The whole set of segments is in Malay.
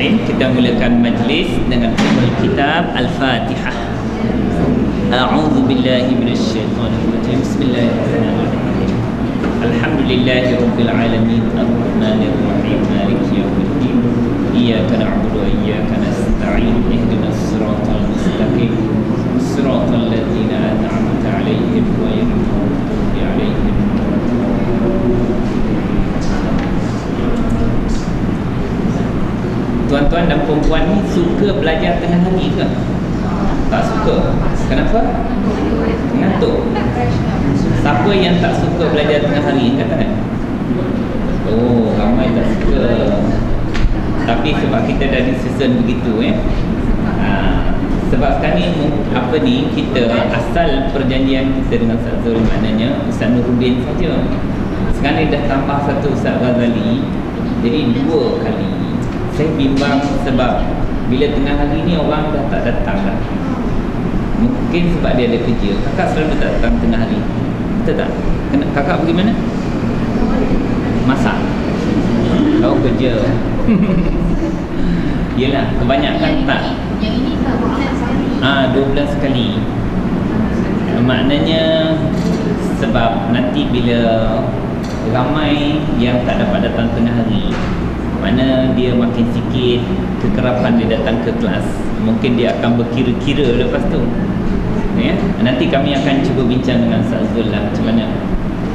Bismillahirrahmanirrahim. Kita mulakan majlis dengan ummul kitab Al-Fatihah. A'udzu billahi minasyaitonir rajim. Bismillahirrahmanirrahim. Alhamdulillahirabbil alamin arrahmanir rahim maliki yaumiddin. Iyyaka na'budu wa iyyaka nasta'in. Ihdinas siratal mustaqim. Siratal ladzina an'amta 'alaihim ghairil maghdubi 'alaihim. Tuan-tuan dan perempuan ni suka belajar tengah hari ke? Tak suka. Kenapa? Ngantuk. Siapa yang tak suka belajar tengah hari? Katakan. Oh, ramai tak suka. Tapi sebab kita dah di season begitu sebab sekarang ni kita asal perjanjian kita dengan Ustaz Zul, maknanya Ustaz Nuruddin saja. Sekarang ni dah tambah satu Ustaz Ghazali. Jadi 2 kali. Saya bimbang sebab bila tengah hari ni orang dah tak datang dah. Mungkin sebab dia ada kerja. Kakak selalu tak datang tengah hari. Betul tak? Kakak pergi mana? Masak. Kau kerja. Yelah, kebanyakan tak. Yang ini tak bulan sekali. 2 bulan sekali. Maknanya sebab nanti bila ramai yang tak dapat datang tengah hari, mana dia makin sikit kekerapan dia datang ke kelas, mungkin dia akan berkira-kira lepas tu. Ya? Nanti kami akan cuba bincang dengan Ustaz Zul lah macam mana.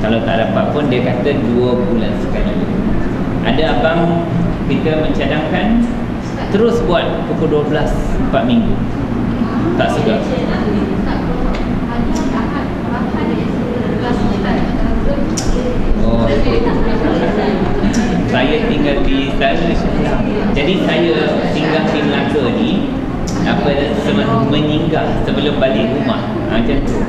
Kalau tak dapat pun dia kata 2 bulan sekali. Ada abang kita mencadangkan terus buat pukul 12 4 minggu. Tak suka. Oh. Saya tinggal di sana. Jadi saya tinggal di Melaka ni menyinggah sebelum balik rumah. Macam tu.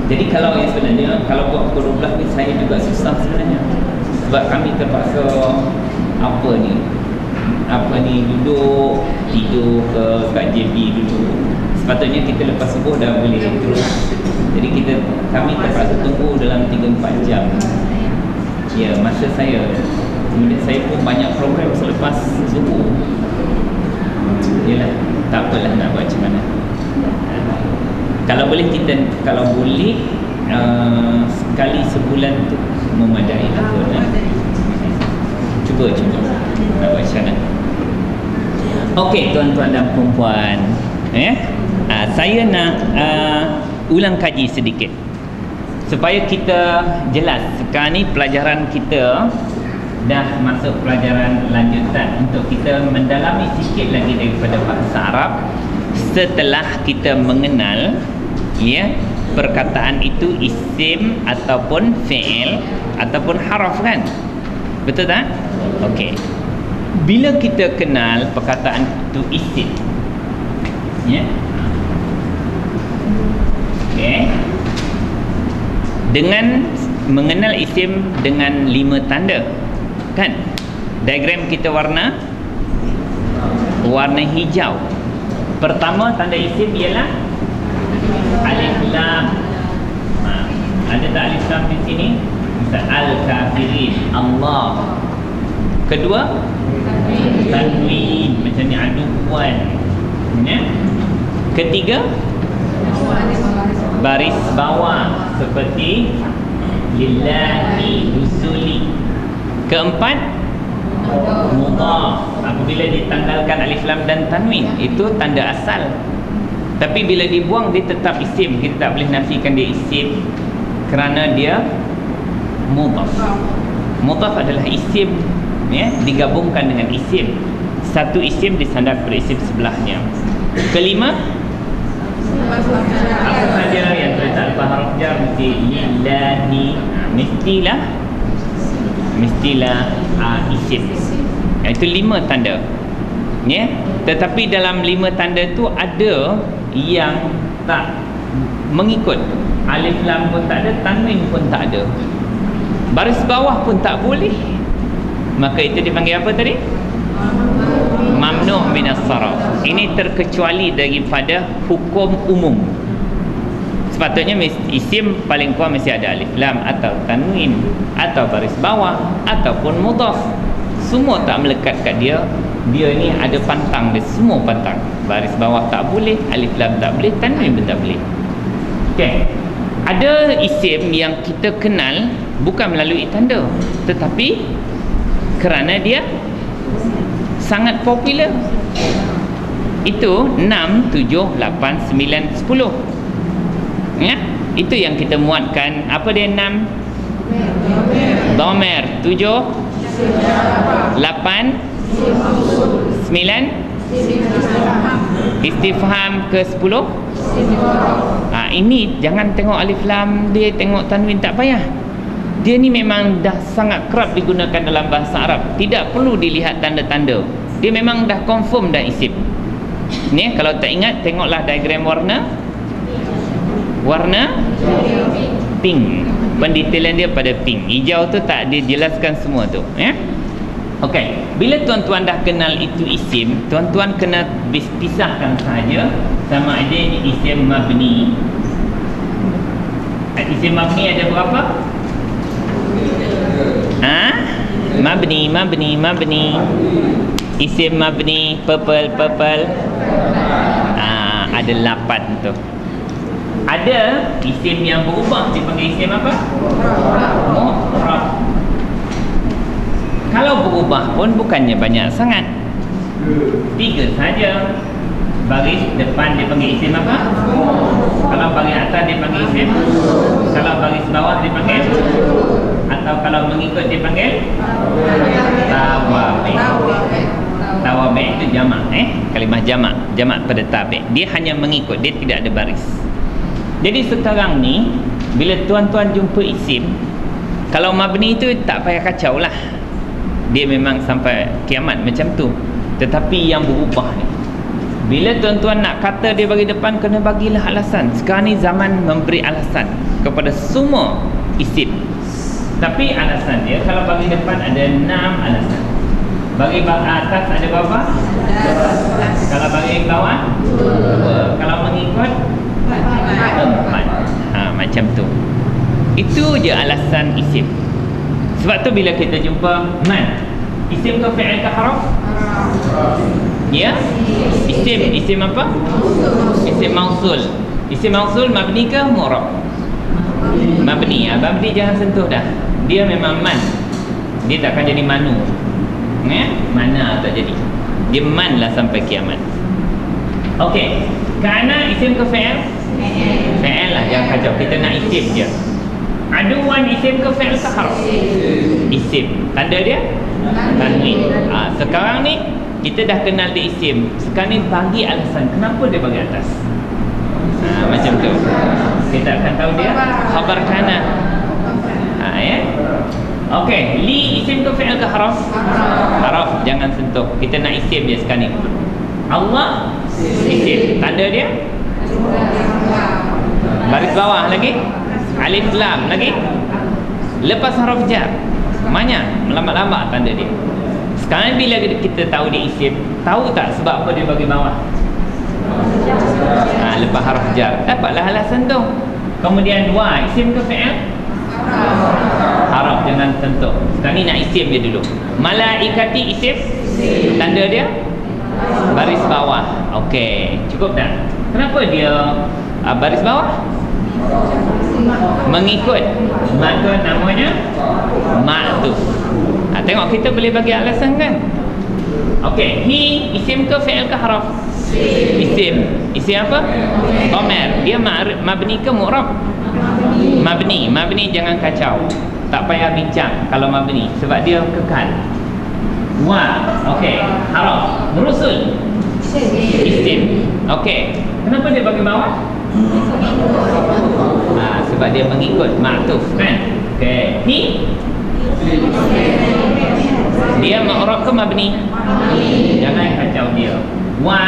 Jadi kalau yang sebenarnya kalau buat pukul 12 ni saya juga susah sebenarnya. Sebab kami terpaksa duduk tidur kat JB dulu. Sepatutnya kita lepas subuh dah boleh terus. Jadi kami terpaksa tunggu dalam 3-4 jam. Ya, masa saya. Kemudian saya pun banyak program selepas subuh. Yalah, tak apalah nak buat macam mana. Kalau boleh sekali sebulan tu memadai lah. Cuba nak buat macam mana. Okey, tuan-tuan dan perempuan, saya nak ulang kaji sedikit supaya kita jelas. Sekarang ni pelajaran kita dah masuk pelajaran lanjutan untuk kita mendalami sikit lagi daripada bahasa Arab setelah kita mengenal perkataan itu isim ataupun fi'il ataupun haraf, kan? Betul tak? Okey. Bila kita kenal perkataan itu isim, okey, dengan mengenal isim dengan 5 tanda, kan? Diagram kita warna hijau. Pertama tanda isim ialah alif lam. Ada tak alif lam di sini? Misal al-kafirin, Allah. Kedua tanwin, macam ni aduan. Ketiga baris bawah seperti lillahi rusuli. Keempat mudhaf, apabila ditanggalkan alif lam dan tanwin, itu tanda asal. Tapi bila dibuang dia tetap isim. Kita tak boleh nafikan dia isim kerana dia mudhaf. Mudhaf adalah isim, digabungkan dengan isim. Satu isim disandar pada isim sebelahnya. Kelima, apa saja yang terletak lepas huruf jar mesti lillahi, mestilah isim. Itu 5 tanda. Tetapi dalam 5 tanda tu ada yang tak mengikut. Alif lam pun tak ada, tanwin pun tak ada, baris bawah pun tak boleh. Maka itu dipanggil apa tadi? Mamnu' minas sarf. Ini terkecuali daripada hukum umum. Sepatutnya isim paling kurang mesti ada alif lam atau tanwin atau baris bawah ataupun mudhaf. semua tak melekat kat dia. Dia ni ada pantang dia, semua pantang. Baris bawah tak boleh, alif lam tak boleh, tanwin pun tak boleh. Okey. Ada isim yang kita kenal bukan melalui tanda, tetapi kerana dia sangat popular. Itu 6, 7, 8, 9, 10. Ya? Itu yang kita muatkan. Apa dia 6? Dhamer. 7, 8, 9, istifham ke 10. Ini jangan tengok alif lam dia, tengok tanwin, tak payah. Dia ni memang dah sangat kerap digunakan dalam bahasa Arab. Tidak perlu dilihat tanda-tanda. Dia memang dah confirm dah isim. Ni kalau tak ingat, tengoklah diagram warna pink. Pendetailan dia pada pink. Hijau tu tak dijelaskan semua tu, ya. Okey, bila tuan-tuan dah kenal itu isim, tuan-tuan kena pisahkan sahaja sama ada ini isim mabni. Isim mabni ada berapa? Mabni. Isim mabni, purple. Ada 8 tu. Ada isim yang berubah dipanggil isim apa? Mu'rab. Kalau berubah pun bukannya banyak sangat, 3 saja. Baris depan dipanggil isim apa? Kalau baris atas dipanggil isim. Kalau baris bawah dipanggil, atau kalau mengikut dipanggil tawabi. Tawabi itu jamak, kalimah jamak pada tabi'. Dia hanya mengikut, dia tidak ada baris. Jadi sekarang ni bila tuan-tuan jumpa isim, kalau mabni itu tak payah kacau lah, dia memang sampai kiamat macam tu. Tetapi yang berubah ni, bila tuan-tuan nak kata dia bagi depan, kena bagilah alasan. Sekarang ni zaman memberi alasan kepada semua isim. Tapi alasan dia, kalau bagi depan ada 6 alasan. Bagi atas ada berapa? 11. Kalau bagi bawah 2. Kalau mengikut 4. Macam tu. Itu je alasan isim. Sebab tu bila kita jumpa man, isim ke fi'il ke harf? Ya? Isim apa? Isim mausul. Isim mausul mabni ke mu'rab? Mabni. Mabni jangan sentuh dah. Dia memang man. Dia takkan jadi manu. Mana tak jadi. Dia man lah sampai kiamat. Okey. Kerana isim ke fi'il? Fi'il lah, jangan kacau. Kita nak isim je. Aduan isim ke fi'il ke harf? Isim. Tanda dia? Tanwin. Sekarang ni kita dah kenal dia isim. Sekarang ni bagi alasan kenapa dia bagi atas. Macam tu. Kita akan tahu dia khabar kana. Ya. Okey, li isim ke fi'il ke harf? Harf, jangan sentuh. Kita nak isim je sekarang ni. Allah isim. Tanda dia? Baris bawah lagi, alif lam lagi, lepas huruf jar. Banyak, lambat-lambat tanda dia. Sekarang bila kita tahu dia isim, tahu tak sebab apa dia bagi bawah? Lepas huruf jar. Dapatlah alasan tu. Kemudian wa isim ke fi'il? Haraf, jangan sentuh. Sekarang ni nak isim je dulu. Malaikati isim. Tanda dia? Baris bawah. Okey, cukup dah. Kenapa dia baris bawah? Mengikut, maka namanya ma'tuf. Tengok kita boleh bagi alasan kan? Okey, hi isim ke fi'il ke haraf? Isim. Isim apa? Dhamer. Dia mabni ke mu'rab? Mabni jangan kacau. Tak payah bincang kalau mabni sebab dia kekal. Wa, okey, haraf. Rusul. Isim. Okey. Kenapa dia bagi bawah? Sebab dia mengikut ma'tuf kan? Okey. Hi dia ma'rab ke mabni? Jangan kacau dia. Wa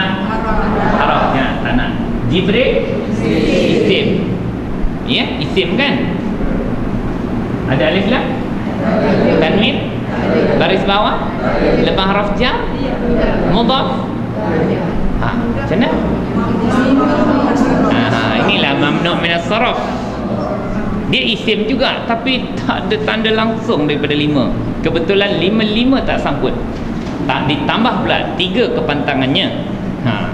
haraf, tak nak. Jibril isim. Ya, isim kan? Ada alif lam? Tanwin? Baris bawah? Lepas haraf jar? Mudhaf? Macam mana? Inilah mamnu' min as-sarf. Dia isim juga tapi tak ada tanda langsung daripada 5. kebetulan 5 tak sangkut, tak ditambah pula 3 kepantangannya.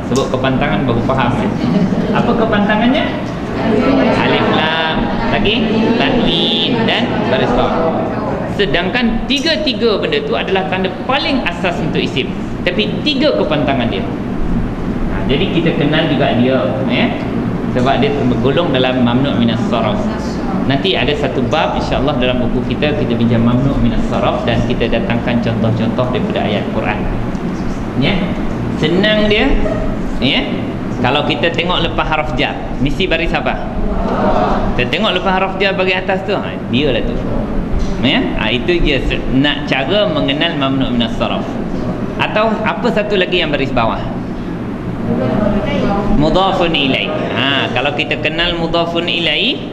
Sebut kepantangan baru faham. Apa kepantangannya? Alif lam, lagi tanwin dan baris bawah. Sedangkan 3 benda tu adalah tanda paling asas untuk isim, tapi 3 kepantangan dia. Jadi kita kenal juga dia, sebab dia tergolong dalam mamnu' minas saraf. Nanti ada satu bab insya-Allah dalam buku kita bincang mamnu' minas saraf, dan kita datangkan contoh-contoh daripada ayat Quran. Senang dia. Kalau kita tengok lepas haraf jar, mesti baris apa? Kita tengok lepas haraf jar bagi atas tu, dia lah tu. Itu je nak cara mengenal mamnu' minas saraf. Atau apa satu lagi yang baris bawah? Mudhafun ilaih. Kalau kita kenal mudhafun ilaih,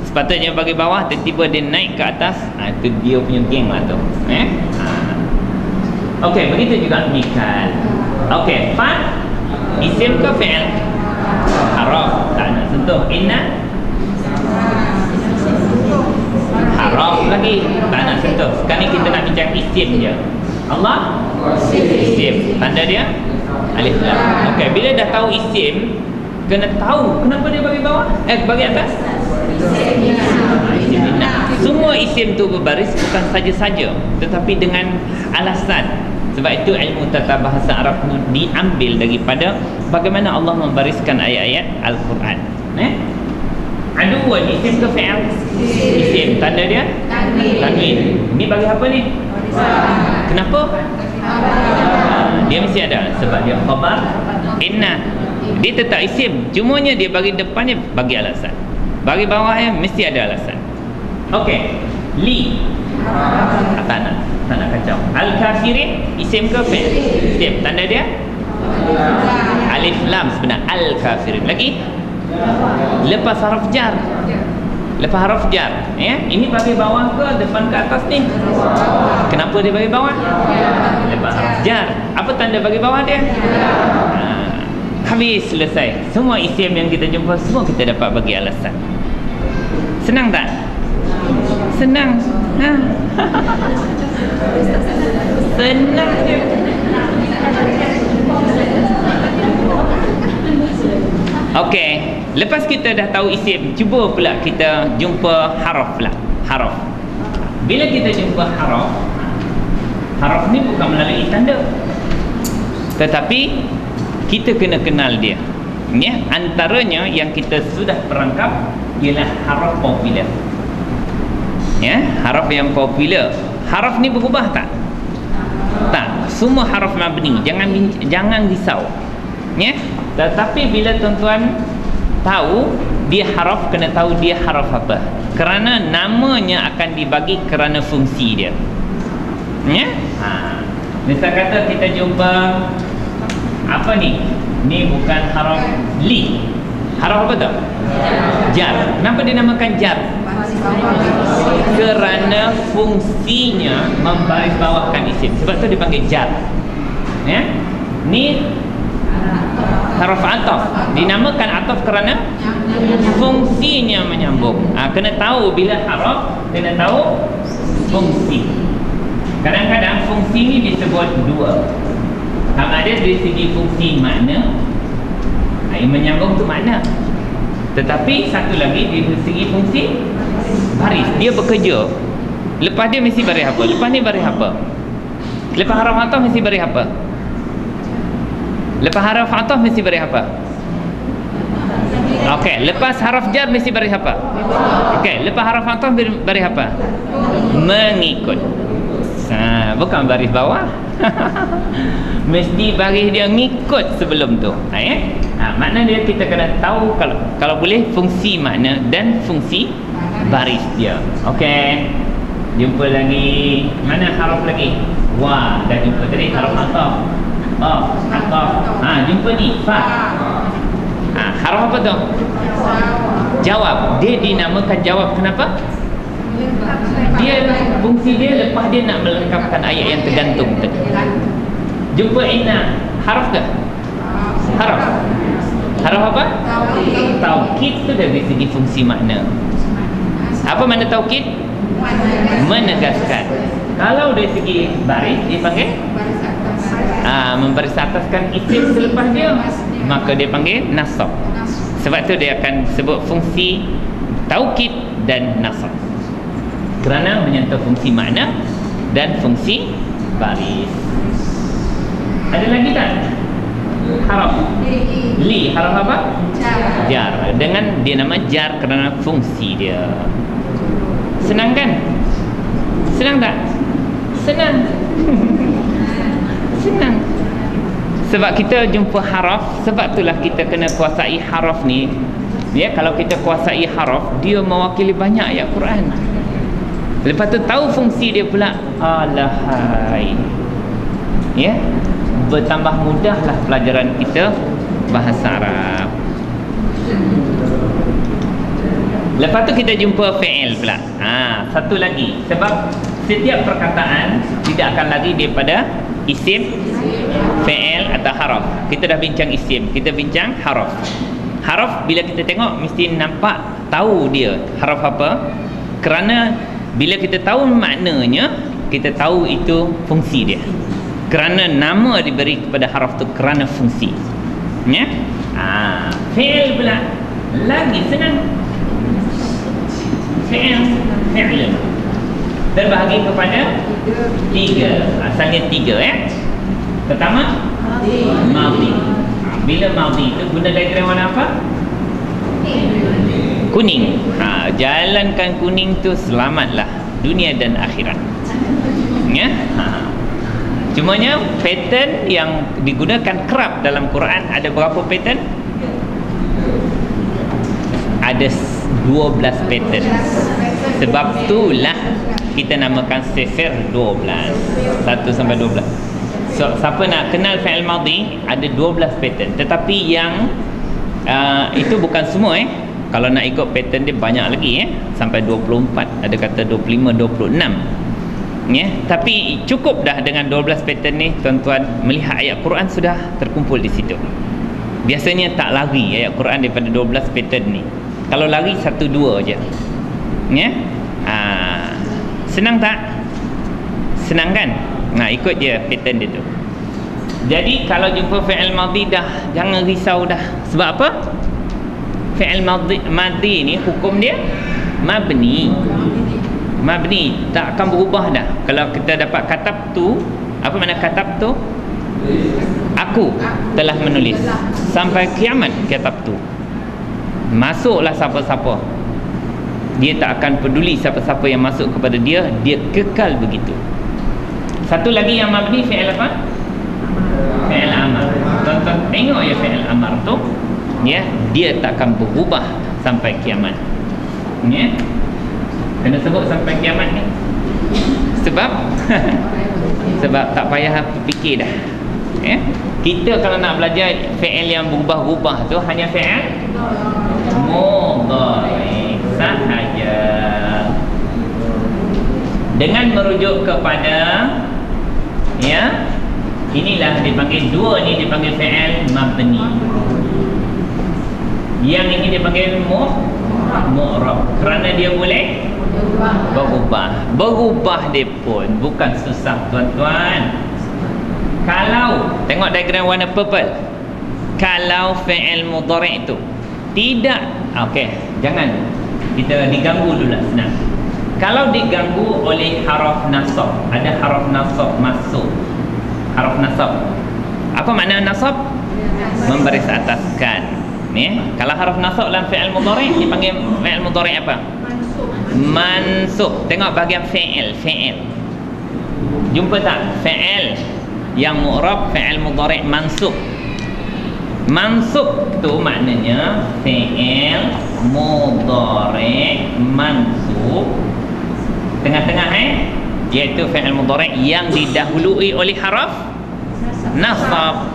sepatutnya bagi bawah, tiba-tiba dia naik ke atas, itu dia punya geng lah tu. Okey, begitu juga mikal. Okey, fa isim ke fi'il? Haraf, tak nak sentuh. Inna haraf lagi, tak nak sentuh. Sekarang ni kita nak bincang isim je. Allah isim, tanda dia alif lam. Okey, bila dah tahu isim, kena tahu kenapa dia bagi bawah, bagi atas. Isim inna. Semua isim tu berbaris bukan saja-saja, tetapi dengan alasan. Sebab itu ilmu tata bahasa Arab diambil daripada bagaimana Allah membariskan ayat-ayat Al-Quran. Aduan isim ke fi'il? Isim, tanda dia tanwin. Ni bagi apa ni? Kenapa? Dia mesti ada sebab dia khabar inna. Dia tetap isim, cumanya dia bagi depannya bagi alasan, bagi bawahnya mesti ada alasan. Okey, li tak nak kacau. Al-kafirin isim ke fi'il? Isim, tanda dia alif lam sebenar. Al-kafirin lagi lepas haraf jar. Lepas haraf jar, ini bagi bawah ke depan ke atas ni? Kenapa dia bagi bawah? Lepas haraf jar. Apa tanda bagi bawah dia? Habis, selesai. Semua isim yang kita jumpa, semua kita dapat bagi alasan. Senang tak? Senang. Senang je. Okey, lepas kita dah tahu isim, cuba pula kita jumpa haraf pula. Haraf. Bila kita jumpa haraf, haraf ni bukan melalui tanda, tetapi kita kena kenal dia. Antaranya yang kita sudah perangkap ialah haraf popular. Haraf yang popular. Haraf ni berubah tak? Tak. Semua haraf mabni. Jangan risau. Tetapi bila tuan-tuan tahu dia haraf, kena tahu dia haraf apa. Kerana namanya akan dibagi kerana fungsi dia. Misal kata kita jumpa apa ni? Ni bukan haraf li. Haraf apa tu? Jar. Kenapa dinamakan jar? Kerana fungsinya membaris bawahkan isim. Sebab tu dipanggil jar. Ni haraf ataf. Dinamakan ataf kerana fungsinya menyambung. Kena tahu bila haraf, kena tahu fungsi. Kadang-kadang fungsi ni disebut dua. Ada dari segi fungsi makna, yang menyambung tu makna. Tetapi satu lagi dari segi fungsi baris, dia bekerja. Lepas dia mesti baris apa? Lepas ni baris apa? Lepas haraf ataf mesti baris apa? Lepas haraf ataf mesti baris apa? Okey, lepas haraf jar mesti baris apa? Okey, lepas haraf ataf baris apa? Mengikut. Bukan baris bawah. Mesti baris dia ngikut sebelum tu. Makna dia kita kena tahu kalau boleh fungsi makna dan fungsi baris dia. Okey. Jumpa lagi. Mana haraf lagi? Wah, dah jumpa tadi haraf ataf. Ataf. Jumpa ni fa. Haraf apa tu? Jawab. Dia dinamakan jawab. Kenapa? Dia fungsi dia lepas dia nak melengkapkan ayat yang tergantung tadi. Jumpa inna. Haraf ke? Haraf. Haraf apa? Taukid tu dari segi fungsi makna. Apa makna taukid? Menegaskan. Kalau dari segi baris dipanggil membaris ataskan isim selepas dia, maka dia panggil nasab. Sebab tu dia akan sebut fungsi taukid dan nasab, kerana menyentuh fungsi makna dan fungsi baris. Ada lagi tak? Haraf li, haraf apa? Jar. Dengan dia nama jar kerana fungsi dia. Senang kan? Senang tak? Senang. Senang. Sebab kita jumpa haraf, sebab itulah kita kena kuasai haraf ni. Ya, kalau kita kuasai haraf, dia mewakili banyak ayat Quran. Lepas tu tahu fungsi dia pula, alahai. Ya, bertambah mudahlah pelajaran kita bahasa Arab. Lepas tu kita jumpa fi'il pula. Satu lagi. Sebab setiap perkataan tidak akan lari daripada isim, fi'il atau haraf. Kita dah bincang isim, kita bincang haraf. Haraf bila kita tengok mesti nampak, tahu dia haraf apa. Kerana bila kita tahu maknanya, kita tahu itu fungsi dia. Kerana nama diberi kepada haraf tu kerana fungsi. Ya? Fi'il pula lagi senang. Fi'il terbahagi kepada 3. Asalnya 3 Pertama madhi. Bila madhi itu guna diagram warna apa? Kuning. Jalankan kuning tu, selamatlah dunia dan akhirat. Ya? Cumanya pattern yang digunakan kerap dalam Quran ada berapa pattern? Ada 12 pattern. Sebab itulah kita namakan sifir 12, 1 sampai 12. So, siapa nak kenal fi'il madhi, ada 12 pattern. Tetapi yang itu bukan semua. Kalau nak ikut pattern dia banyak lagi, sampai 24, ada kata 25, 26. Ya, tapi cukup dah dengan 12 pattern ni. Tuan-tuan melihat ayat Quran sudah terkumpul di situ. Biasanya tak lari ayat Quran daripada 12 pattern ni. Kalau lari 1-2 je. Ya. Senang tak? Senang kan? Ikut je pattern dia tu. Jadi kalau jumpa fi'il madhi dah, jangan risau dah. Sebab apa? Fi'il madhi ni hukum dia mabni. Mabni, tak akan berubah dah. Kalau kita dapat katab tu, apa makna katab tu? Aku telah menulis. Sampai kiamat katab tu. Masuklah siapa-siapa, dia tak akan peduli siapa-siapa yang masuk kepada dia, dia kekal begitu. Satu lagi yang mabni, fi'il apa? Fi'il amar. Tuan-tuan tengok ya fi'il amar tu, ya, dia tak akan berubah sampai kiamat. Ya, kena sebut sampai kiamat ni. Sebab sebab tak payah fikir dah. Ya, kita kalau nak belajar fi'il yang berubah-ubah tu hanya fi'il mudhari sahaja, dengan merujuk kepada, ya, inilah dipanggil, dua ni dipanggil fi'il mabni, yang ini dipanggil mu'rab kerana dia boleh berubah dia pun bukan susah tuan-tuan. Kalau tengok diagram warna purple, kalau fi'il mudhari' itu tidak, jangan kita diganggu dulu lah, senang. Kalau diganggu oleh haraf nasab, ada haraf nasab masuk. Haraf nasab, apa makna nasab? Membaris ataskan. Kalau haraf nasab dalam fi'il mudhari' dipanggil fi'il mudhari' apa? Mansub. Tengok bahagian fi'il. Jumpa tak? Fi'il yang mu'rab, fi'il mudhari' mansub. Mansub tu maknanya fi'il mudhari' mansub, tengah-tengah iaitu fi'il mudhari' yang didahului oleh haraf nasab.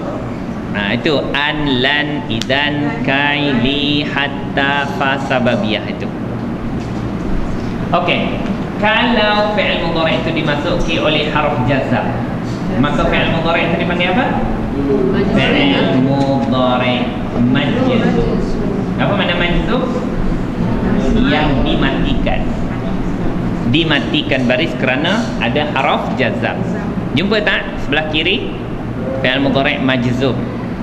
Itu an, lan, idan, kai, li, hatta, fa, sababiyah itu. Kalau fi'il mudhari' itu dimasuki oleh haraf jazam, maka fi'il mudhari' itu dipanggil apa? Fi'il mudhari' majzum. Apa makna majzum? Yang dimatikan. dimatikan baris kerana ada haraf jazam. Jumpa tak sebelah kiri fi'il mudhari' majzum?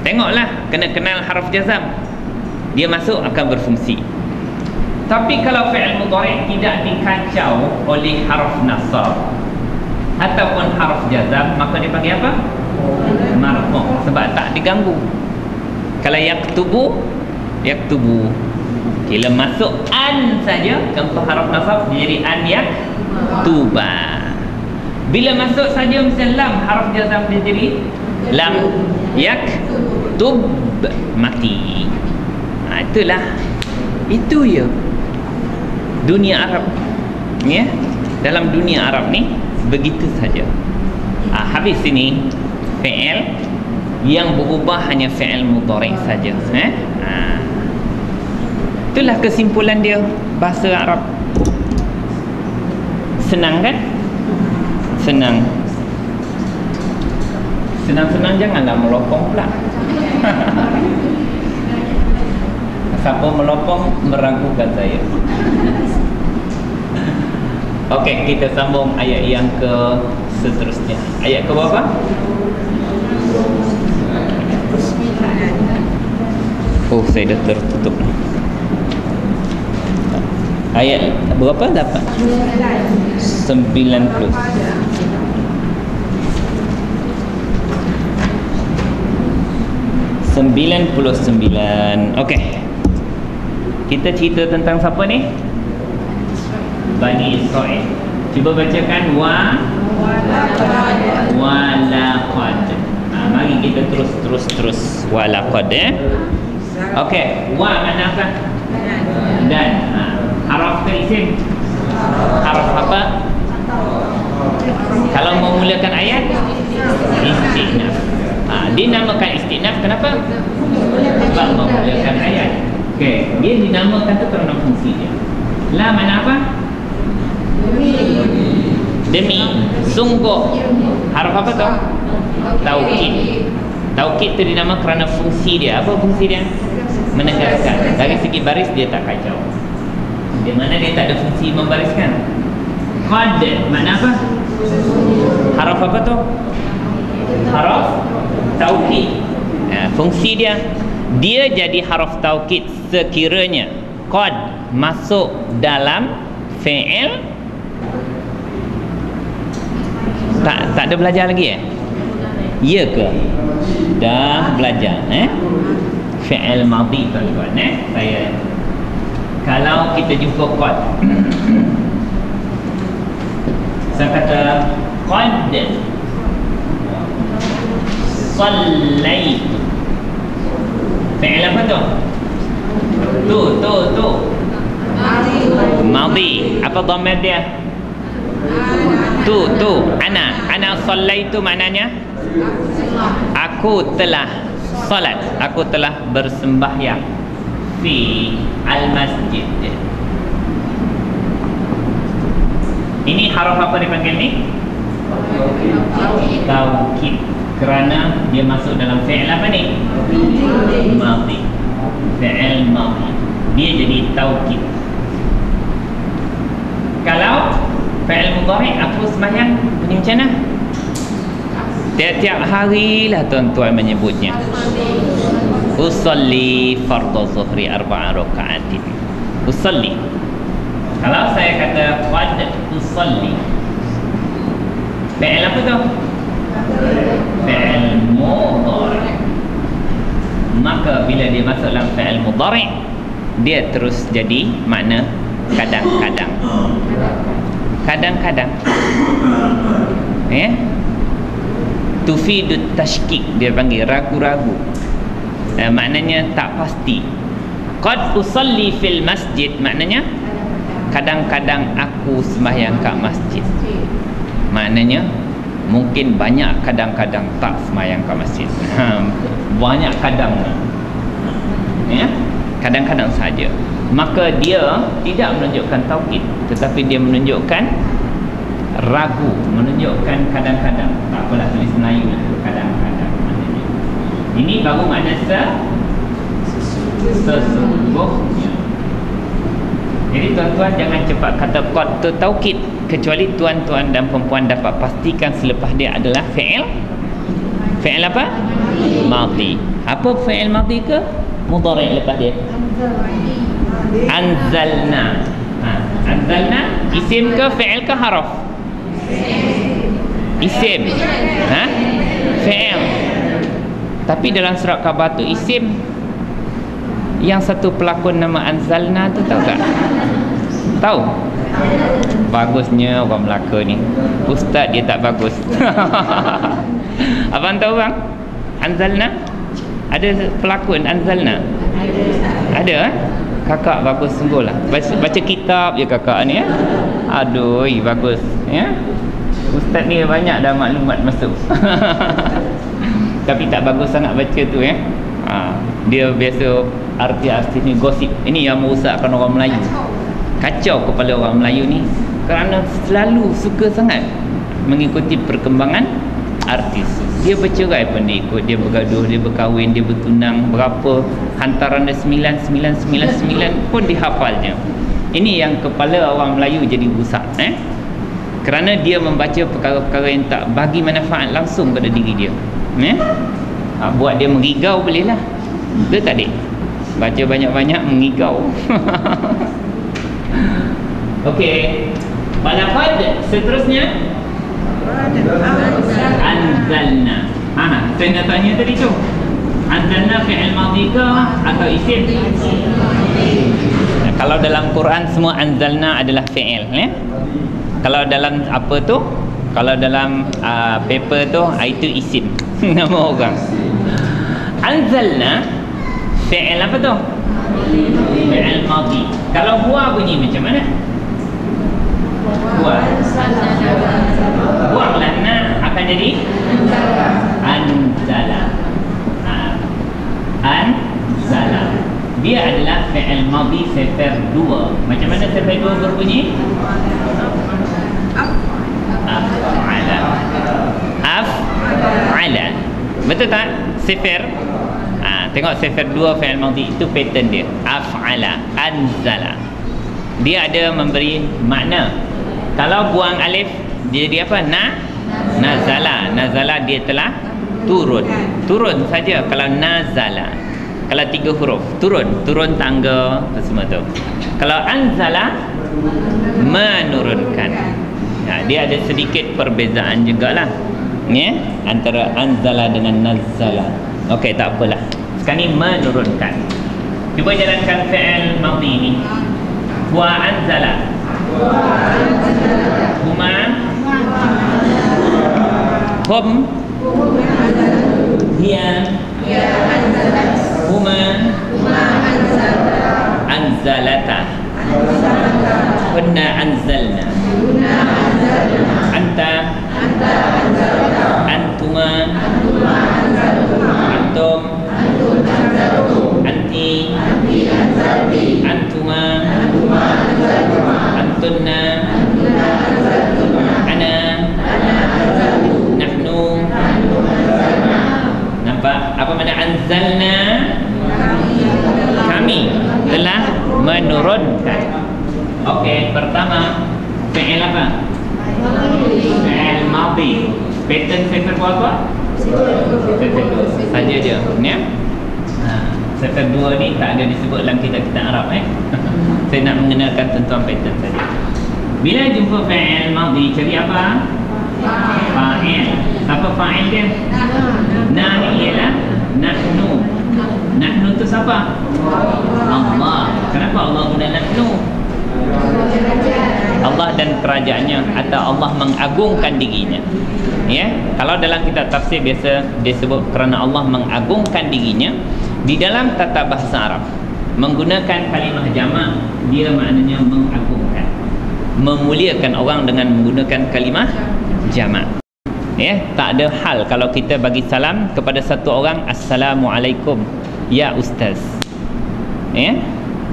Tengoklah, kena kenal haraf jazam, dia masuk akan berfungsi. Tapi kalau fi'il mudhari' tidak dikacau oleh haraf nasab ataupun haraf jazam, maka dia panggil apa? Marfu', sebab tak diganggu. Kalau yaktubu, bila masuk an saja contoh haraf nasab, dia jadi an yaktuba. Bila masuk saja misalnya lam haraf jazam, dia jadi lam yaktub, mati. Itulah, itu ya dunia Arab, ya. Dalam dunia Arab ni begitu saja. Habis ini fi'il yang berubah hanya fi'il mudhari' saja. Itulah kesimpulan dia bahasa Arab. Senang kan? Senang. Senang-senang janganlah melopong pula. Siapa melopong meragukan saya. Okey, kita sambung ayat yang ke seterusnya. Ayat ke berapa? Oh, saya dah tertutup. Ayat berapa dapat? 90. Okey. Kita cerita tentang siapa ni? Bani Israel. Cuba bacakan walaqad. Mari kita terus walaqad, Okey, wa mana apa? Dan haraf ke isim? Haraf apa? Kalau memulakan ayat istinaf. Dinamakan istinaf kenapa? Sebab memulakan ayat. Okey, dia dinamakan tu kerana fungsi dia. La mana apa? Demi, sungguh. Haraf apa tu? Taukid. Taukid tu dinamakan kerana fungsi dia. Apa fungsi dia? Menegaskan. Dari segi baris dia tak kacau. Di mana dia tak ada fungsi membariskan. Qad makna apa? Haraf apa tu? Haraf taukid. Fungsi dia jadi haraf taukid sekiranya qad masuk dalam fi'il. Tak ada belajar lagi ya ke? Dah belajar fi'il madhi tuan-tuan saya. Kalau kita jumpa qad, saya kata qad sallaitu. Fi'il apa tu? Tu madhi. Apa dhamir dia? Tu ana sallaitu maknanya aku telah salat, aku telah bersembahyang fi al-masjid. Ini haraf apa dipanggil ni? Taukid. Kerana dia masuk dalam fi'il apa ni? Madhi. Fi'il madhi. Dia jadi taukid. Kalau fi'il mudhari' aku sembahyang bunyi macam mana? Tiap-tiap hari lah tuan-tuan menyebutnya. Usalli fardhu zuhri 4 raka'atin. Usalli. Kalau saya kata qad usalli, fi'il apa tu? Fi'il mudhari'. Maka bila dia masuk dalam fi'il mudhari', dia terus jadi makna kadang-kadang. Kadang-kadang. Tufidut tashkik, dia panggil ragu-ragu. Maknanya tak pasti. Qad usalli fil masjid maknanya kadang-kadang aku sembahyang kat masjid. Maknanya mungkin banyak kadang-kadang tak sembahyang kat masjid. Banyak kadang ni. Kadang-kadang saja. Maka dia tidak menunjukkan taukid, tetapi dia menunjukkan ragu, menunjukkan kadang-kadang. Tak apalah, tulis Melayu lah, kadang-kadang maknanya. Ini baru makna sesungguhnya. Jadi tuan-tuan jangan cepat kata qad tu taukid, kecuali tuan-tuan dan perempuan dapat pastikan selepas dia adalah fi'il apa? Madhi. Apa fi'il madhi ke? Mudhari' lepas dia. Anzalna. Anzalna isim ke fi'il ke haraf? Isim. Fi'il. Tapi dalam surat khabar tu isim. Yang satu pelakon nama Anzalna tu tahu tak? Tahu? Bagusnya orang Melaka ni. Ustaz dia tak bagus. Abang tahu bang? Anzalna? Ada pelakon Anzalna? Ada. Kakak bagus sungguh lah. Baca kitab je kakak ni ya. Aduh, bagus ya. Ustaz ni banyak dah maklumat masuk. Tapi tak bagus sangat baca tu ya. Dia biasa artis-artis ni gosip. Ini yang merosakkan orang Melayu. Kacau kepala orang Melayu ni, kerana selalu suka sangat mengikuti perkembangan artis. Dia bercerai pun dia ikut, dia bergaduh, dia berkahwin, dia bertunang, berapa hantaran 9999 pun dihafalnya. Ini yang kepala orang Melayu jadi rusak kerana dia membaca perkara-perkara yang tak bagi manfaat langsung pada diri dia. Buat dia mengigau boleh lah. Betul tak dik? Baca banyak-banyak mengigau. Okey. Balaqad seterusnya Anzalna. Saya nak tanya tadi tu. Anzalna fi'il madhi ke atau isim? Kalau dalam Quran semua anzalna adalah fi'il Kalau dalam apa tu? Kalau dalam paper tu itu isim. Nama orang. Anzalna fi'il apa tu? Fi'il madhi. Kalau buah bunyi macam mana? Buanglah na akan jadi anzala. Anzala. Dia adalah fi'il madhi sifar 2. Macam mana sifar 2 berbunyi? Af'ala. Af'ala. Betul tak? Sifar. Tengok sifar 2 fi'il madhi itu pattern dia. Af'ala, anzala. Dia ada memberi makna. Kalau buang alif dia jadi apa? Nazala. Nazala dia telah turun. Turun saja. Kalau nazala, kalau 3 huruf turun tangga semua tu. Kalau anzala, menurunkan. Dia ada sedikit perbezaan jugalah antara anzala dengan nazala. Okey, tak apalah. Sekarang ni menurunkan. Cuba jalankan fi'il madhi ni. Wa anzala. Huma. Hum. Hiya. Huma. Anzalata. Kunna anzalna. Anta. Antuma. Antum. Anti. Antuma. Antunna. Ana. Nahnu. Nampak apa makna anzalna? Kami telah menurunkan. Okey, pertama fi'il apa? Fi'il madhi. Pattern sifar apa? Saja je ya. Sifar 2 ni tak ada disebut dalam kitab-kitab Arab Saya nak mengenalkan tuan-tuan pattern saja. Bila jumpa fi'il madhi cari apa? Fa'il. Apa fa'il dia? Nah ialah nahnu. Nahnu tu siapa? Allah. Kenapa Allah guna nahnu? Allah dan kerajaannya atau Allah mengagungkan dirinya. Kalau dalam kitab tafsir biasa disebut kerana Allah mengagungkan dirinya. Di dalam tata bahasa Arab menggunakan kalimah jamak, dia maknanya mengagungkan, memuliakan orang dengan menggunakan kalimah jamak. Tak ada hal kalau kita bagi salam kepada satu orang, Assalamualaikum ya ustaz.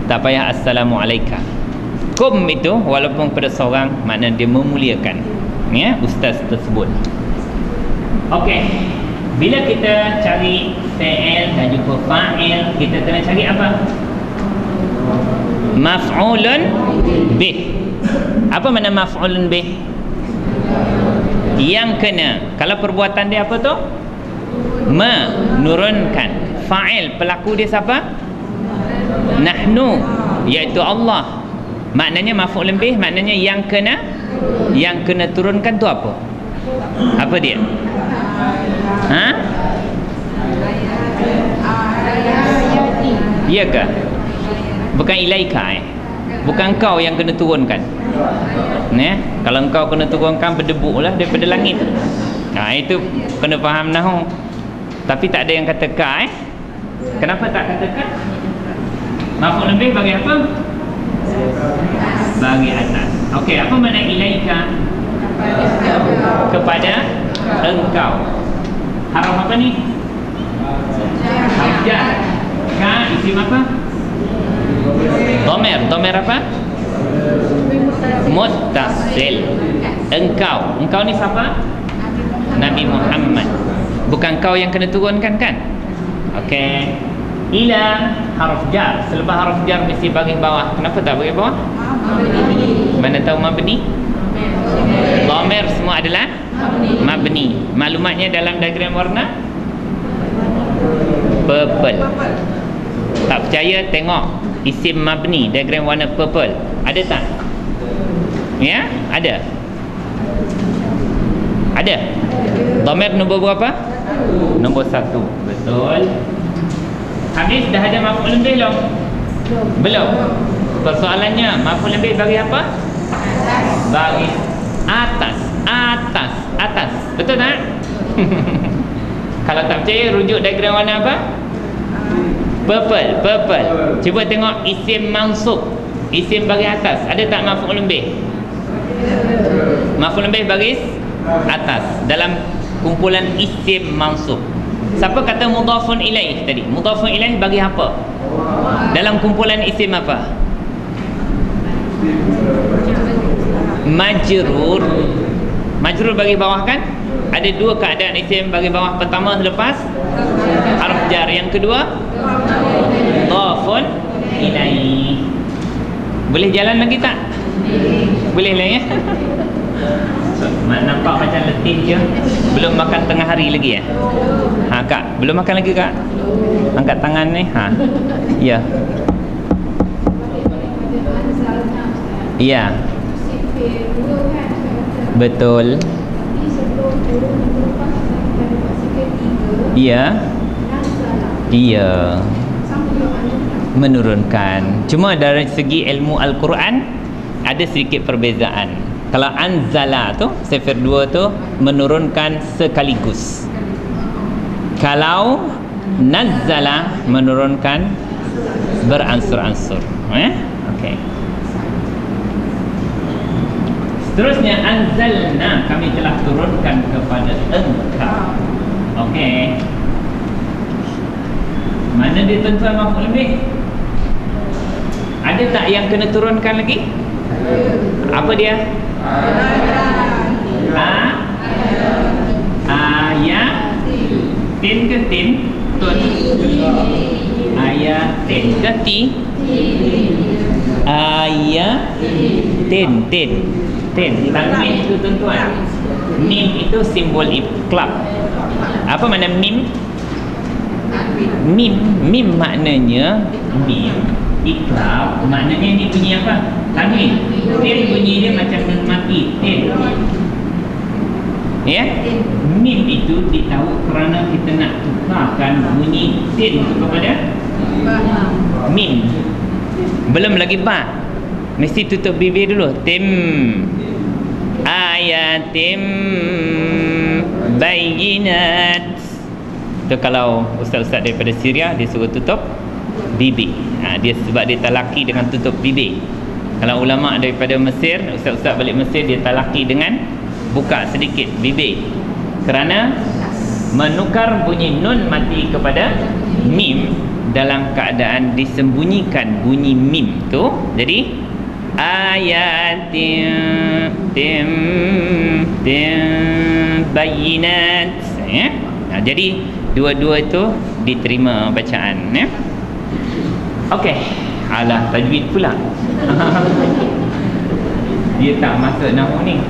Tak payah Assalamualaikum. Kum itu walaupun pada seorang makna dia memuliakan ustaz tersebut. Okey. Bila kita cari fi'il dan jumpa fa'il, kita kena cari apa? Maf'ulun bih. Apa makna maf'ulun bih? Yang kena. Kalau perbuatan dia apa tu? Menurunkan. Fa'il, pelaku dia siapa? Nahnu, iaitu Allah. Maknanya maf'ulun bih, maknanya yang kena turunkan tu apa? Apa dia? Ha? Ya ke? Bukan ilaika bukan kau yang kena turunkan. Kalau kau kena turunkan berdebu lah daripada langit. Itu kena faham nahu. Tapi tak ada yang kata ka. Kenapa tak kata ka? Maf'ul bih bagi apa? Bagi atas. Okey, apa makna ilaika? Kepada engkau. Haraf apa ni? Haraf jar. Ka isim apa? Dhamir apa? Muttasil. Engkau ni siapa? Nabi Muhammad. Bukan kau yang kena turunkan kan? Okey. Ila harf jar. Selepas harf jar mesti bagi bawah. Kenapa tak bagi bawah? Mana tahu mabni? Dhamir semua adalah mabni. Maklumatnya dalam diagram warna purple. Tak percaya tengok isim mabni diagram warna purple. Ada tak? Ya, ada. Ada. Dhamir nombor berapa? Nombor 1. Betul. Habis dah ada maf'ul bih belum? Belum. Persoalannya maf'ul bih bagi apa? Bagi atas. Betul tak? Kalau tak percaya rujuk diagram warna apa? Purple. Cuba tengok isim mansub. Isim bagi atas. Ada tak maf'ul bih? Maf'ul bih bagi atas dalam kumpulan isim mansub. Siapa kata mudhafun ilaih tadi? Mudhafun ilaih bagi apa? Dalam kumpulan isim apa? Majrur. Majrur bagi bawah kan? Ada dua keadaan isim bagi bawah. Pertama selepas harf jar, yang kedua mudhafun ilaih. Boleh jalan lagi tak? Boleh lah ya. Nampak macam letih je. Belum makan tengah hari lagi ya? Kak, belum makan lagi kak? Angkat tangan ni. Ya. Ya. Betul. Iya. Iya. Menurunkan. Cuma dari segi ilmu Al-Quran ada sedikit perbezaan. Kalau anzala tu, sifir 2 tu menurunkan sekaligus. Kalau nazzala menurunkan beransur-ansur. Okey. Seterusnya anzalna, kami telah turunkan kepada engkau. Okey. Mana dia tuan-tuan maf'ul bih? Ada tak yang kena turunkan lagi? Apa dia? Ayatin ke tin? Betul. Ayatin ke ti? Ayatin. Tanwin itu tuan-tuan. Mim itu simbol iqlab. Apa makna mim? Mim maknanya iqlab. Maknanya ni bunyi apa? Tanwin. Tin bunyi dia macam nun mati. Tin. Ya? Mim itu ditahu kerana kita nak tukarkan bunyi tin itu kepada mim. Belum lagi ba. Mesti tutup bibir dulu. Tim. Ayatim bayyinat. Itu kalau ustaz-ustaz daripada Syria dia suruh tutup bibir. Dia sebab dia talaki dengan tutup bibir. Kalau ulama daripada Mesir, ustaz-ustaz balik Mesir, dia talaki dengan buka sedikit bibir. Kerana menukar bunyi nun mati kepada mim dalam keadaan disembunyikan bunyi mim tu. Jadi ayatim bayyinat ya. Jadi dua-dua itu diterima bacaan ya. Okey. Alah, tajwid pula. Dia tak masuk nahu ni.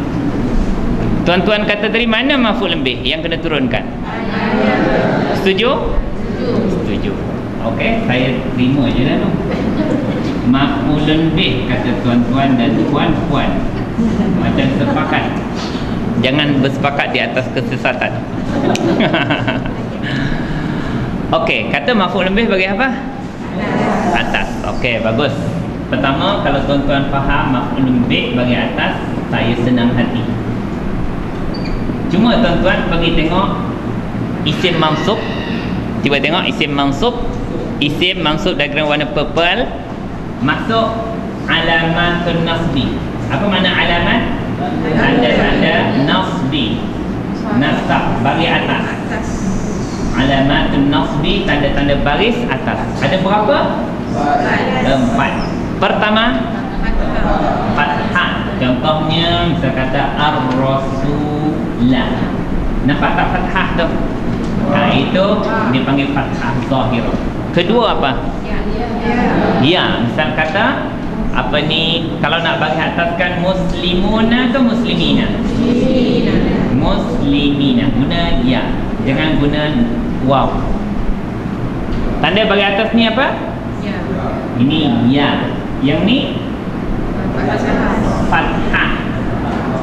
Tuan-tuan kata tadi, mana maf'ul lebih yang kena turunkan? Setuju? Setuju. Okey, saya terima je lah tu. Maf'ul lebih, kata tuan-tuan dan puan-puan. Macam sepakat. Jangan bersepakat di atas kesesatan. Okey, kata maf'ul lebih bagi apa? Atas. Okey, bagus. Pertama, kalau tuan-tuan faham maf'ul lebih bagi atas, saya senang hati. Cuma tuan-tuan pergi tengok isim mansub. Cuba tengok isim mansub. Isim mansub diagram warna purple. Masuk alamatun nasbi. Apa makna alamat? Tanda-tanda nasbi. Nasab, bagi atas. Alamatun nasbi, tanda-tanda baris atas. Ada berapa? 4. Pertama, fathah. Contohnya misal kata ar-rasulah. Nampak tak fathah tu? Itu dipanggil fathah zahir. Kedua apa? Ya, misal kata apa ni, kalau nak bagi ataskan muslimuna ke muslimina? Muslimina. Guna ya, jangan guna waw. Tanda bagi atas ni apa? Ini ya. Yang ni fathah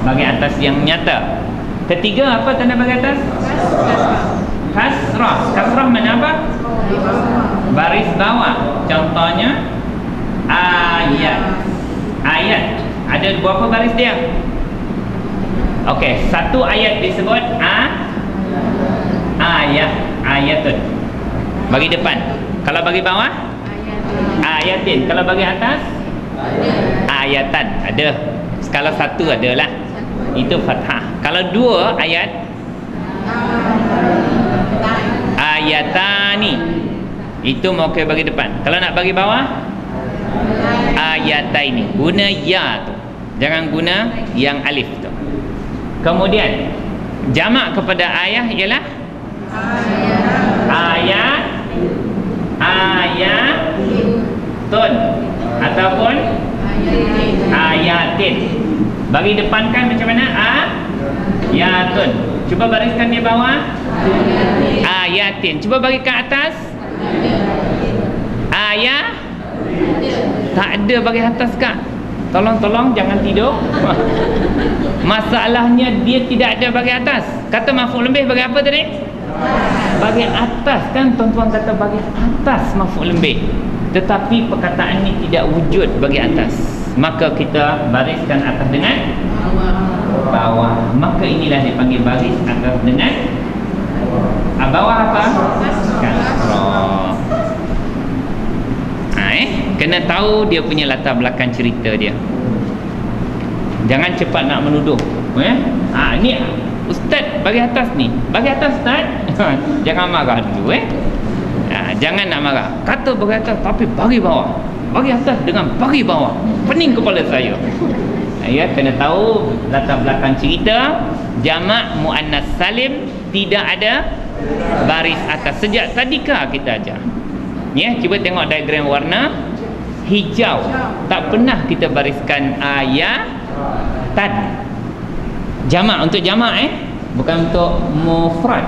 bagi atas yang nyata. Ketiga apa tanda bagi atas? Kasrah. Kasrah mana apa? Baris bawah. Contohnya ayat. Ayat ada berapa baris dia? Okey, satu ayat disebut ayat. Ayatun bagi depan. Kalau bagi bawah ayatin. Kalau bagi atas ayatan. Ada. Kalau satu adalah itu fathah. Kalau dua ayat ayatani, itu mauke bagi depan. Kalau nak bagi bawah ayataini. Guna ya tu, jangan guna yang alif tu. Kemudian jamak kepada ayah ialah ayat, ayatun ataupun ayatin. Bagi depankan macam mana? Ayatun. Cuba bariskan di bawah ayatin. Cuba bagi ke atas ayat. Tak ada bagi atas kak. Tolong jangan tidur. Masalahnya dia tidak ada bagi atas. Kata maf'ul lebih bagi apa tadi? Bagi atas kan, tuan-tuan kata bagi atas maf'ul lebih. Tetapi perkataan ini tidak wujud bagi atas. Maka kita bariskan atas dengan bawah. Maka inilah dipanggil baris atas dengan bawah apa? Kasrah. Kena tahu dia punya latar belakang cerita dia. Jangan cepat nak menuduh. Ni ustaz bagi atas ni. Bagi atas ustaz. Jangan marah dulu jangan nak marah. Kata bagi atas tapi bagi bawah. Bagi atas dengan bagi bawah. Pening kepala saya. Ya, kena tahu latar belakang cerita. Jamak muannas salim tidak ada baris atas. Sejak tadika kita ajar. Ya, cuba tengok diagram warna hijau. Tak pernah kita bariskan ayatan. Jamak, untuk jamak bukan untuk mufrad.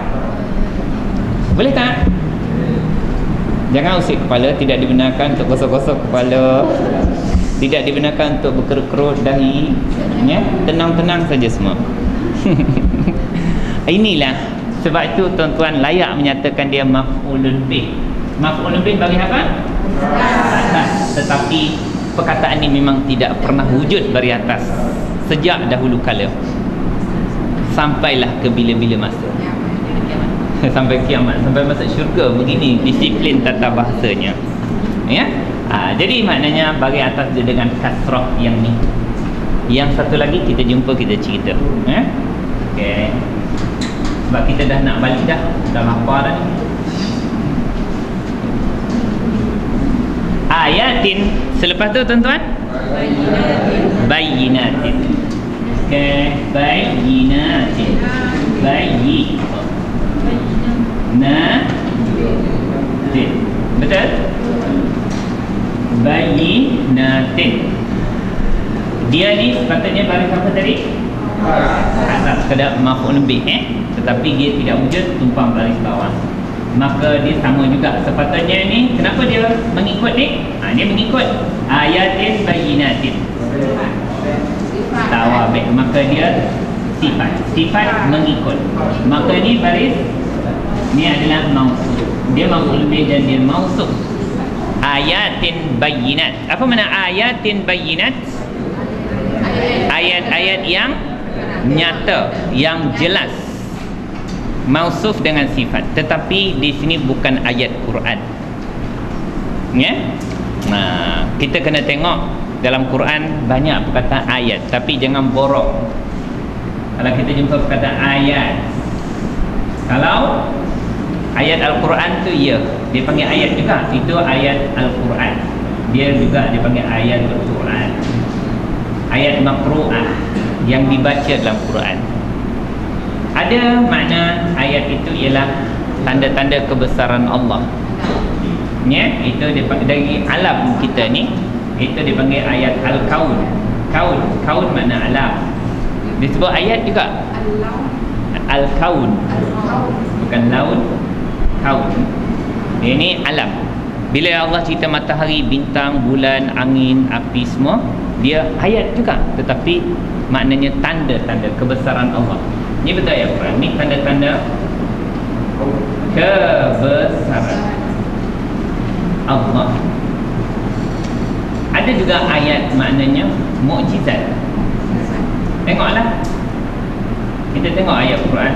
Boleh tak? Jangan usik kepala. Tidak dibenarkan untuk gosok-gosok kepala. Tidak dibenarkan untuk berkerut-kerut dahi. Tenang-tenang saja semua. Inilah sebab itu tuan-tuan layak menyatakan dia maf'ulun bih. Maf'ulun bih bagi apa? Atas. Tetapi perkataan ini memang tidak pernah wujud bagi atas sejak dahulu kala. Sampailah ke bila-bila masa. Sampai kiamat, sampai masuk syurga. Begini disiplin tata bahasanya. Ya. Jadi maknanya bagi atas dia dengan kasrah yang ni. Yang satu lagi kita jumpa, kita cerita. Okey. Sebab kita dah nak balik dah lapar dah ni. Ayatin. Selepas tu tuan-tuan Bayyinatin. Okey, bayyinatin. Bayyinatin. Betul? bayyinatin. Dia ni sepatutnya baris apa tadi? Atas sekadar maf'ul bih, tetapi dia tidak wujud, tumpang baris bawah. Maka dia sama juga. Sepatutnya ni, kenapa dia mengikut ni? Dia mengikut ayatin bayyinatin. Tawabih. Maka dia sifat mengikut. Maka ni baris ni adalah mausuf. Dia maf'ul bih dan dia mausuf. Ayatin bayyinat. Apa makna ayatin bayyinat? Ayat-ayat yang nyata, yang jelas. Mausuf dengan sifat. Tetapi di sini bukan ayat Quran. Ya? Nah, kita kena tengok dalam Quran banyak perkataan ayat, tapi jangan borok. Kalau kita jumpa perkataan ayat, kalau ayat Al-Quran tu ya, dia panggil ayat juga. Itu ayat Al-Quran. Dia juga dipanggil ayat Al-Quran. Ayat makru'ah yang dibaca dalam Quran. Ada makna ayat itu ialah tanda-tanda kebesaran Allah. Ya, itu dari alam kita ni, itu dipanggil ayat Al-Kaun. Kaun makna alam. Disebut ayat juga. Al-Kaun. Bukan laut. Kaun. Ini alam. Bila Allah cerita matahari, bintang, bulan, angin, api semua, dia ayat juga, tetapi maknanya tanda-tanda kebesaran Allah. Ini betul ayat Quran. Ini tanda-tanda kebesaran Allah. Ada juga ayat maknanya mukjizat. Tengoklah. Kita tengok ayat Quran.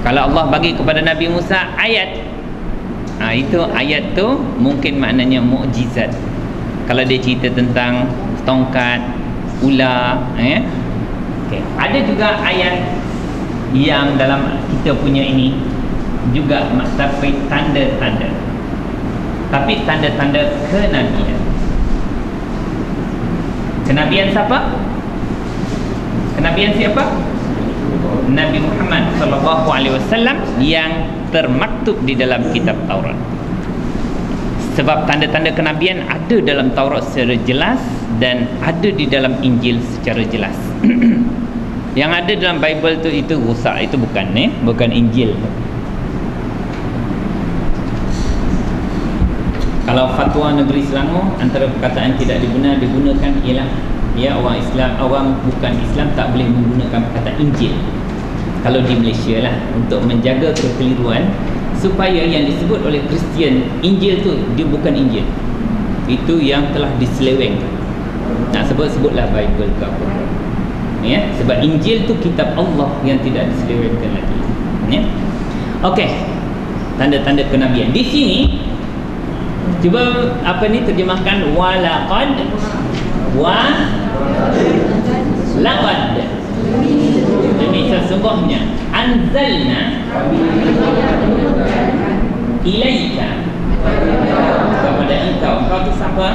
Kalau Allah bagi kepada Nabi Musa ayat, itu ayat tu mungkin maknanya mukjizat. Kalau dia cerita tentang tongkat, ular, okay. Ada juga ayat yang dalam kita punya ini juga tapi tanda-tanda. Tapi tanda-tanda kenabian. Kenabian siapa? Kenabian siapa? Nabi Muhammad sallallahu alaihi wasallam yang termaktub di dalam kitab Taurat. Sebab tanda-tanda kenabian ada dalam Taurat secara jelas dan ada di dalam Injil secara jelas. Yang ada dalam Bible tu itu rusak, itu bukan Injil. Kalau fatwa negeri Selangor, antara perkataan tidak digunakan ialah orang Islam, orang bukan Islam tak boleh menggunakan perkataan Injil. Kalau di Malaysia lah, untuk menjaga kekeliruan, supaya yang disebut oleh Kristian Injil tu dia bukan Injil, itu yang telah diselewengkan. Nak sebutlah Bible ke apa, ya? Sebab Injil tu kitab Allah yang tidak diselewengkan lagi, ya? Okey, tanda-tanda kenabian di sini. Cuba terjemahkan walaqad demi sesungguhnya anzalna ilaika kepada engkau tu siapa?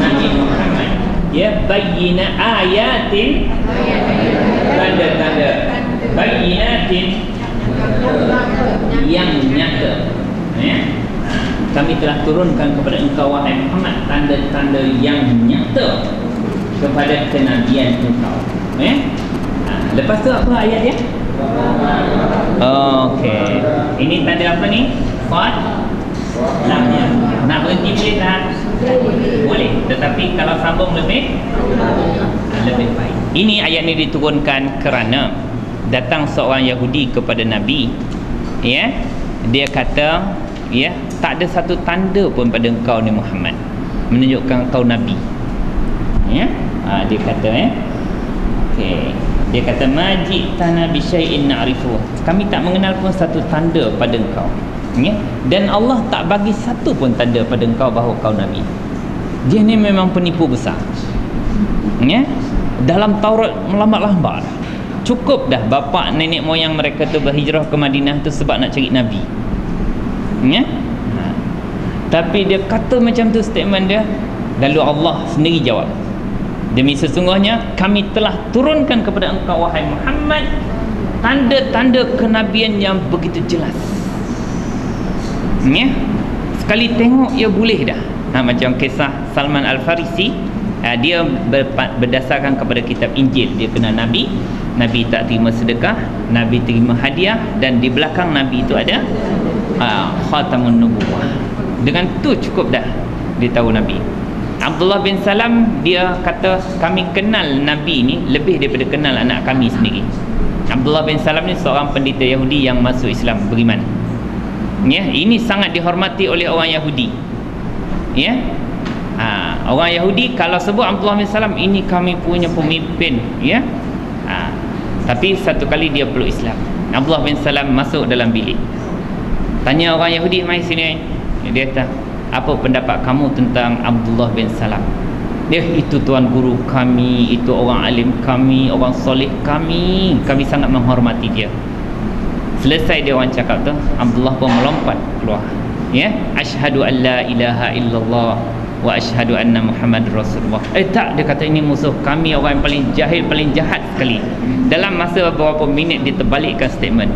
Nabi Muhammad. Ya, bayyina ayatin, tanda-tanda bayyinatin yang nyata, ya. Kami telah turunkan kepada engkau wahai Muhammad tanda-tanda yang nyata kepada kenabian engkau, ya. Lepas tu apa ayat dia? Okey. Ini tanda apa ni? Qad lamnya. Nak berhenti boleh tak? Boleh. Tetapi kalau sambung lebih baik. Ini ayat ni diturunkan kerana datang seorang Yahudi kepada Nabi, ya. Dia kata, ya, tak ada satu tanda pun pada engkau ni Muhammad menunjukkan engkau Nabi, ya. Dia kata, okey. Dia kata majitana bi syai'in na'rifu. Kami tak mengenal pun satu tanda pada engkau, ya. Dan Allah tak bagi satu pun tanda pada engkau bahawa kau Nabi. Dia ni memang penipu besar, ya. Dalam Taurat melambat-lambat dah. Cukup dah bapa nenek moyang mereka tu berhijrah ke Madinah tu sebab nak cari Nabi, ya. Tapi dia kata macam tu statement dia. Lalu Allah sendiri jawab, demi sesungguhnya kami telah turunkan kepada engkau wahai Muhammad tanda-tanda kenabian yang begitu jelas, ya. Sekali tengok ya boleh dah. Macam kisah Salman Al-Farisi, dia berdasarkan kepada kitab Injil. Dia kenal Nabi, Nabi tak terima sedekah, Nabi terima hadiah, dan di belakang Nabi itu ada khatamun nubuwah. Dengan tu cukup dah dia tahu Nabi. Abdullah bin Salam, dia kata kami kenal Nabi ni lebih daripada kenal anak kami sendiri. Abdullah bin Salam ni seorang pendeta Yahudi yang masuk Islam, beriman. Ya, ini sangat dihormati oleh orang Yahudi. Ya. Orang Yahudi kalau sebut Abdullah bin Salam, ini kami punya pemimpin, ya. Tapi satu kali dia peluk Islam. Abdullah bin Salam masuk dalam bilik. Tanya orang Yahudi, mai sini. Dia kata, apa pendapat kamu tentang Abdullah bin Salam? Dia, itu tuan guru kami, itu orang alim kami, orang soleh kami sangat menghormati dia. Selesai dia orang cakap tu, Abdullah pun melompat keluar. Ya, asyhadu an la ilaha illallah wa asyhadu anna Muhammad Rasulullah. Tak, dia kata ini musuh kami, orang yang paling jahil, paling jahat sekali. Dalam masa beberapa minit dia terbalikkan statement.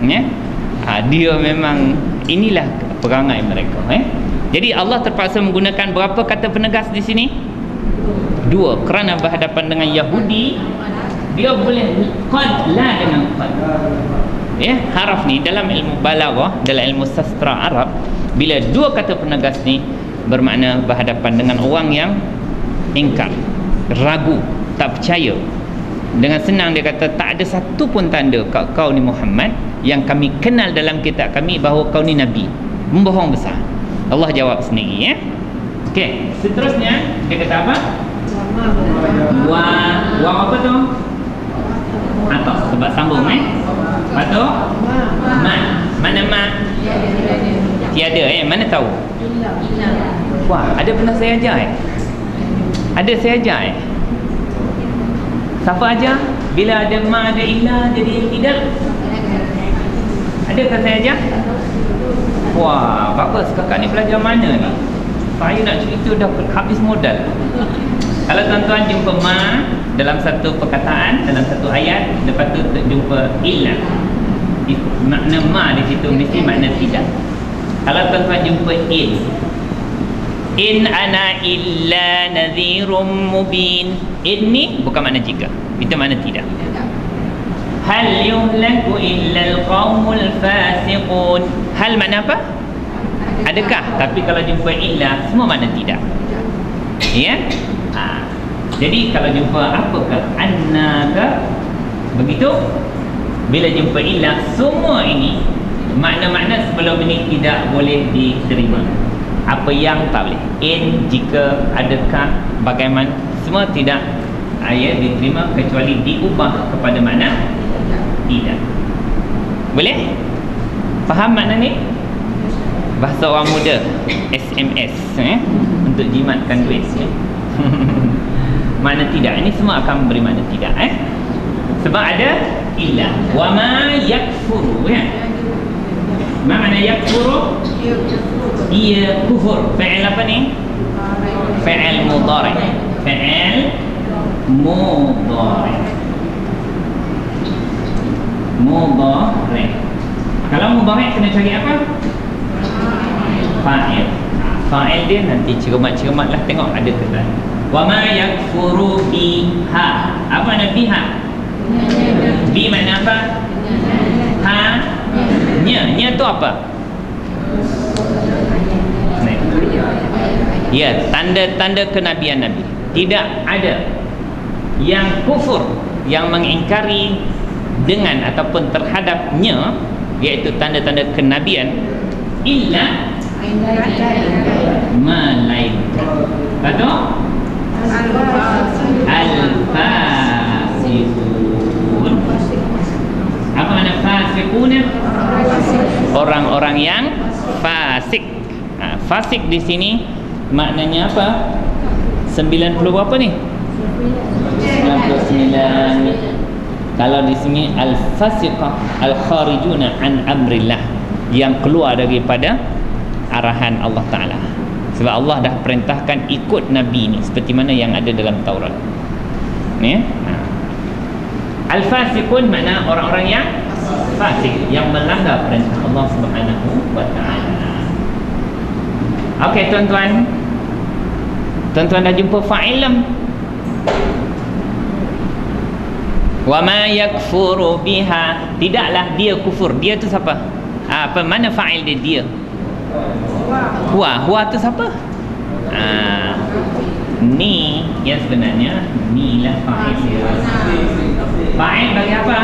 Ya. Dia memang, inilah perangai mereka. Jadi Allah terpaksa menggunakan berapa kata penegas di sini? 2. Kerana berhadapan dengan Yahudi, dia boleh qad, la dengan qad. Ya, haraf ni dalam ilmu balaghah, dalam ilmu sastra Arab, bila 2 kata penegas ni bermakna berhadapan dengan orang yang ingkar, ragu, tak percaya. Dengan senang dia kata, tak ada satu pun tanda kau ni Muhammad yang kami kenal dalam kitab kami bahawa kau ni Nabi. Membohong besar. Allah jawab sendiri, ya. Okey, seterusnya dia kata apa? Wa apa tu? Atau sebab sambung, Lepas tu mana ma? Tiada, mana tahu? Wah, ada pernah saya ajar, Ada saya ajar, Siapa ajar? Bila ada ma, ada ilah, jadi tidak. Adakah saya ajar? Wah, bagus, kakak ni belajar mana ni? Saya nak cerita dah habis modal. Kalau tuan-tuan jumpa ma dalam satu perkataan, dalam satu ayat, lepas tu jumpa ilah, makna ma di situ mesti makna tidak. Kalau tuan-tuan jumpa in ana illa nadhirum mubin, in ni bukan makna jika, itu makna tidak. Hal yuhlaku illa alqaumul fasiqun, hal makna apa? Adakah? Tapi kalau jumpa illa, semua makna tidak. Ya. Jadi kalau jumpa apakah, annaka, begitu. Bila jumpa illa, semua ini makna-makna sebelum ini tidak boleh diterima. Apa yang tak boleh, in, jika, adakah, bagaimana, semua tidak diterima kecuali diubah kepada makna tidak. Boleh? Faham makna ni? Bahasa orang muda, SMS, untuk jimatkan duit. Makna tidak, ini semua akan memberi makna tidak, sebab ada illa. Wa ma yakfuru, ma makna yakfuru? Ia kufur. Fi'il apa ni? Fi'il mudhari. Fi'il mudhari. Mudhari. Kalau mudhari kena cari apa? Fa'il. Fa'il dia nanti cermat-cermat lah, tengok ada ke tak. Wa ma yakfuru biha. Apa makna biha? Bi makna apa? Ha? Nya tu apa? Ya, tanda-tanda kenabian Nabi. Tidak ada yang kufur, yang mengingkari dengan ataupun terhadapnya, iaitu tanda-tanda kenabian, illa malaikat. Betul? Al-fasiqun. Apa makna fasiqun? Orang-orang yang fasik. Fasik di sini maknanya apa? 90 berapa ni? 99. Kalau di sini al-fasiqah al-kharijuna an amrillah, yang keluar daripada arahan Allah Ta'ala. Sebab Allah dah perintahkan ikut Nabi ni seperti mana yang ada dalam Taurat. Ni, al-fasiqun makna orang-orang yang fasik, yang melanggar perintah Allah Subhanahu wa Ta'ala. Okey tuan-tuan, Tuan-tuan dah jumpa fa'il lam? Wa ma yakfuru biha, tidaklah dia kufur. Dia tu siapa? Apa mana fa'il dia? Huwa tu siapa? Ni yang sebenarnya ni lah fa'il dia. Fa'il bagi apa?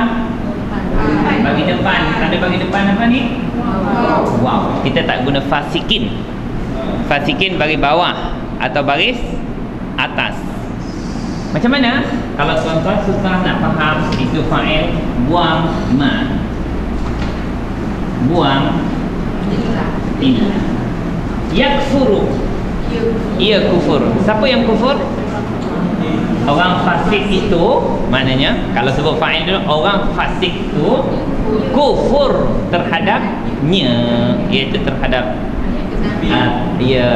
Bagi depan. Tanda bagi depan apa ni? Wow. Kita tak guna fasikin. Fasikin bagi bawah atau baris atas. Macam mana? Kalau tuan-tuan susah nak faham itu fa'il, buang ma. Buang illa. Yakfuru. Ia kufur. Siapa yang kufur? Orang fasik itu, maknanya kalau sebut fa'il dulu, orang fasik itu kufur terhadapnya, iaitu terhadap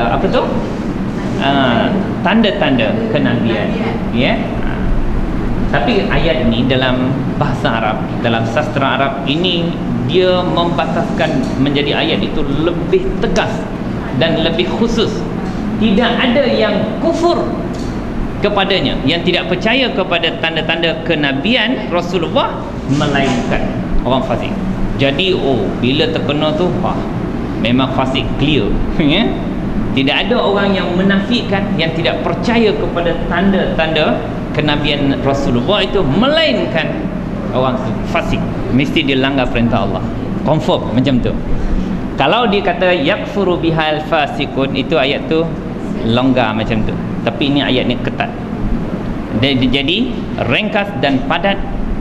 apa tu? Tanda-tanda kenabian. Ya. Tapi ayat ni dalam bahasa Arab, dalam sastra Arab ini, dia membataskan menjadi ayat itu lebih tegas dan lebih khusus. Tidak ada yang kufur kepadanya, yang tidak percaya kepada tanda-tanda kenabian Rasulullah, melainkan orang fasik. Jadi bila terkena tu memang fasik clear. Ya? Tidak ada orang yang menafikan, yang tidak percaya kepada tanda-tanda kenabian Rasulullah itu, melainkan orang tu fasik. Mesti dia langgar perintah Allah. Confirm macam tu. Kalau dia kata yakfuru bihal fasikun, itu ayat tu longgar macam tu. Tapi ini ayat ni ketat. Jadi ringkas dan padat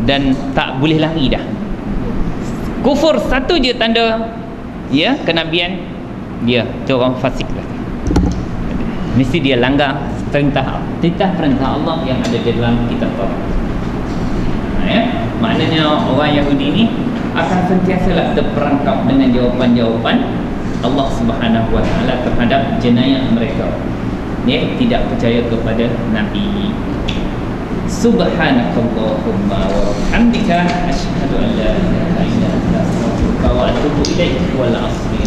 dan tak boleh lari dah. Kufur satu je tanda kenabian dia, tu orang fasik lah. Mesti dia langgar perintah Allah yang ada di dalam kitab Taurat. Maknanya orang Yahudi ni akan sentiasalah terperangkap dengan jawapan-jawapan Allah Subhanahu wa taala terhadap jenayah mereka. Tidak percaya kepada Nabi. Subhanakallahumma wa bihamdika asyhadu an la ilaha illa anta astaghfiruka wa atubu ilaik. Wal 'asri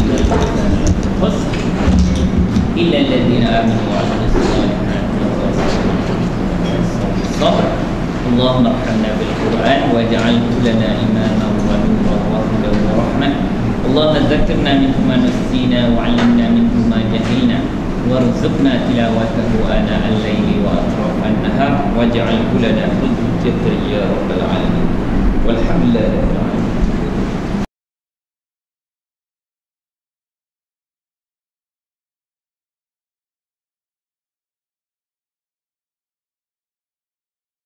illa alladhina amanu wa 'amilus solihati wa tawasaw bis sabr. Allahumma arhamna bil Qur'an waj'alhu lana imaman wa nuran wa hudan wa rahmah. Allahumma zakkirna minhu ma nasina wa 'allimna minhu ma jahilna warzuqna tilawatahu ana al-laili wa atrafan nahar waj'alhu lana hujjatan ya rabbal alamin. Walhamdulillahi rabbil alamin.